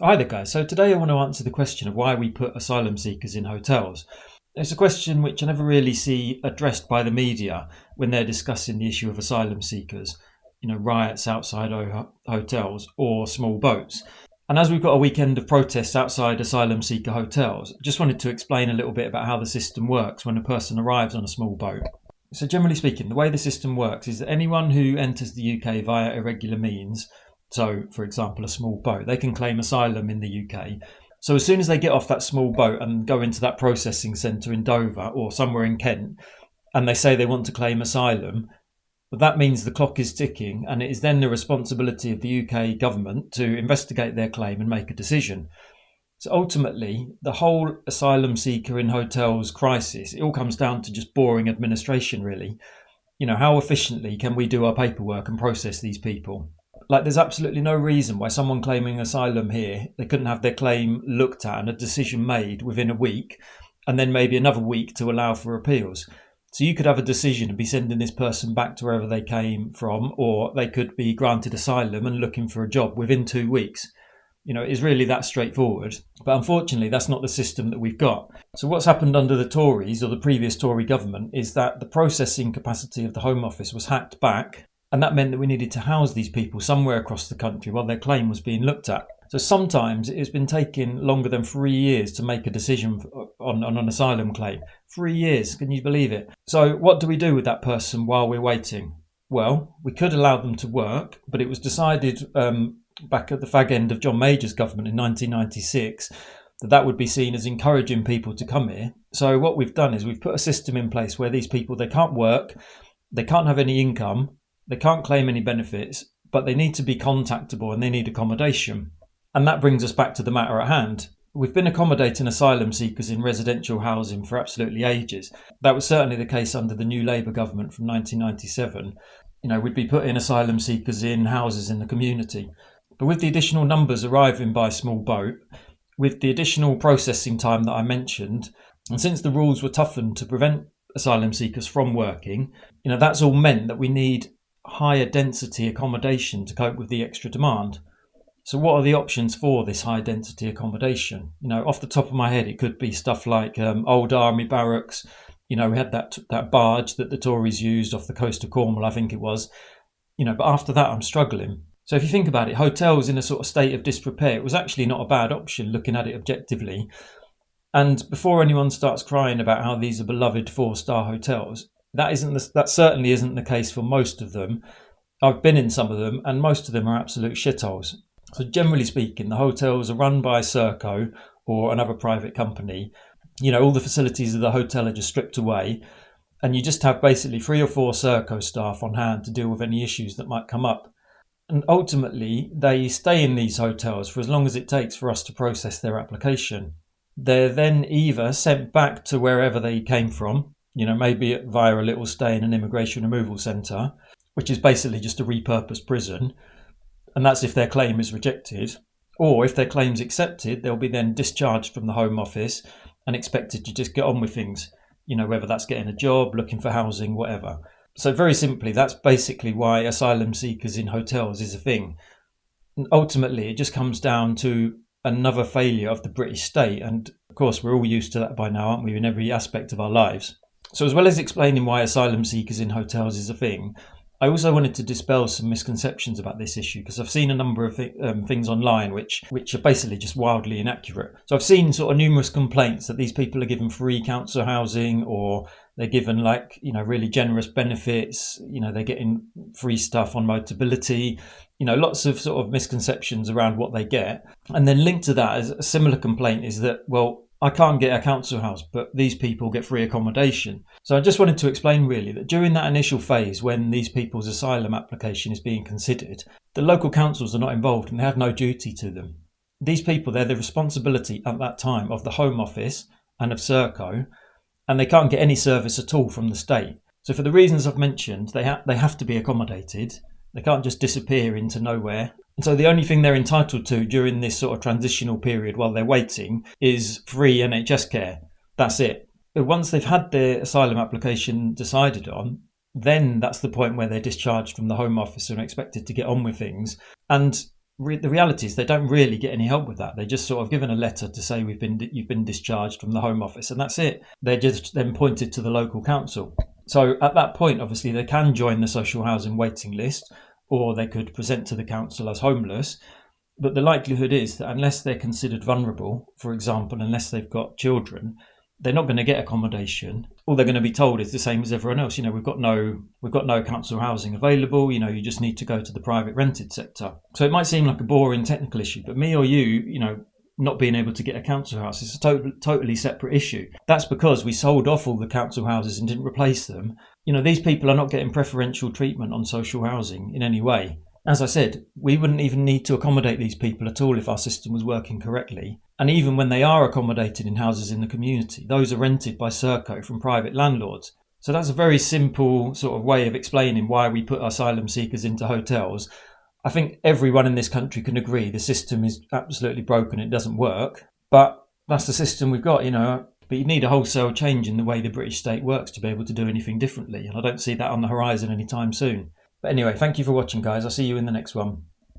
Hi there, guys. So today I want to answer the question of why we put asylum seekers in hotels. It's a question which I never really see addressed by the media when they're discussing the issue of asylum seekers, riots outside hotels or small boats. And as we've got a weekend of protests outside asylum seeker hotels, I just wanted to explain a little bit about how the system works when a person arrives on a small boat. So generally speaking, the way the system works is that anyone who enters the UK via irregular means, so for example a small boat, they can claim asylum in the UK. So as soon as they get off that small boat and go into that processing centre in Dover or somewhere in Kent, and they say they want to claim asylum, that means the clock is ticking, and it is then the responsibility of the UK government to investigate their claim and make a decision. So ultimately, the whole asylum seeker in hotels crisis, it all comes down to just boring administration, really. How efficiently can we do our paperwork and process these people? Like, there's absolutely no reason why someone claiming asylum here, they couldn't have their claim looked at and a decision made within a week, and then maybe another week to allow for appeals. So you could have a decision and be sending this person back to wherever they came from, or they could be granted asylum and looking for a job within 2 weeks. It is really that straightforward. But unfortunately, that's not the system that we've got. So what's happened under the Tories, or the previous Tory government, is that the processing capacity of the Home Office was hacked back, and that meant that we needed to house these people somewhere across the country while their claim was being looked at. So sometimes it has been taking longer than 3 years to make a decision on an asylum claim. 3 years, can you believe it? So what do we do with that person while we're waiting? Well, we could allow them to work, but it was decided back at the fag end of John Major's government in 1996 that would be seen as encouraging people to come here. So what we've done is we've put a system in place where these people, they can't work, they can't have any income, they can't claim any benefits, but they need to be contactable and they need accommodation. And that brings us back to the matter at hand. We've been accommodating asylum seekers in residential housing for absolutely ages. That was certainly the case under the new Labour government from 1997. We'd be putting asylum seekers in houses in the community. But with the additional numbers arriving by small boat, with the additional processing time that I mentioned, and since the rules were toughened to prevent asylum seekers from working, that's all meant that we need higher density accommodation to cope with the extra demand. So what are the options for this high density accommodation? Off the top of my head, it could be stuff like old army barracks. We had that barge that the Tories used off the coast of Cornwall, I think it was. But after that, I'm struggling. So if you think about it, hotels in a sort of state of disrepair, it was actually not a bad option looking at it objectively. And before anyone starts crying about how these are beloved 4-star hotels, that certainly isn't the case for most of them. I've been in some of them, and most of them are absolute shitholes. So generally speaking, the hotels are run by Serco or another private company. All the facilities of the hotel are just stripped away, and you just have basically 3 or 4 Serco staff on hand to deal with any issues that might come up. And ultimately, they stay in these hotels for as long as it takes for us to process their application. They're then either sent back to wherever they came from, maybe via a little stay in an immigration removal centre, which is basically just a repurposed prison. And that's if their claim is rejected. Or if their claim's accepted, they'll be then discharged from the Home Office and expected to just get on with things, whether that's getting a job, looking for housing, whatever. So very simply, that's basically why asylum seekers in hotels is a thing. And ultimately, it just comes down to another failure of the British state. And of course, we're all used to that by now, aren't we, in every aspect of our lives. So as well as explaining why asylum seekers in hotels is a thing, I also wanted to dispel some misconceptions about this issue, because I've seen a number of things online which are basically just wildly inaccurate. So I've seen sort of numerous complaints that these people are given free council housing, or they're given really generous benefits, they're getting free stuff on Motability, lots of sort of misconceptions around what they get. And then linked to that is a similar complaint is that, well, I can't get a council house, but these people get free accommodation. So I just wanted to explain really that during that initial phase when these people's asylum application is being considered, the local councils are not involved and they have no duty to them. These people, they're the responsibility at that time of the Home Office and of Serco, and they can't get any service at all from the state. So for the reasons I've mentioned, they have to be accommodated. They can't just disappear into nowhere. And so the only thing they're entitled to during this sort of transitional period while they're waiting is free NHS care. That's it. But once they've had their asylum application decided on, then that's the point where they're discharged from the Home Office and expected to get on with things. And the reality is they don't really get any help with that. They're just sort of given a letter to say you've been discharged from the Home Office, and that's it. They're just then pointed to the local council. So at that point, obviously, they can join the social housing waiting list, or they could present to the council as homeless. But the likelihood is that unless they're considered vulnerable, for example, unless they've got children, they're not going to get accommodation. All they're going to be told is the same as everyone else. We've got no council housing available. You just need to go to the private rented sector. So it might seem like a boring technical issue, but me or you, not being able to get a council house is a totally separate issue. That's because we sold off all the council houses and didn't replace them. These people are not getting preferential treatment on social housing in any way. As I said, we wouldn't even need to accommodate these people at all if our system was working correctly. And even when they are accommodated in houses in the community, those are rented by Serco from private landlords. So that's a very simple sort of way of explaining why we put asylum seekers into hotels. I think everyone in this country can agree the system is absolutely broken, it doesn't work. But that's the system we've got, But you need a wholesale change in the way the British state works to be able to do anything differently. And I don't see that on the horizon anytime soon. But anyway, thank you for watching, guys. I'll see you in the next one.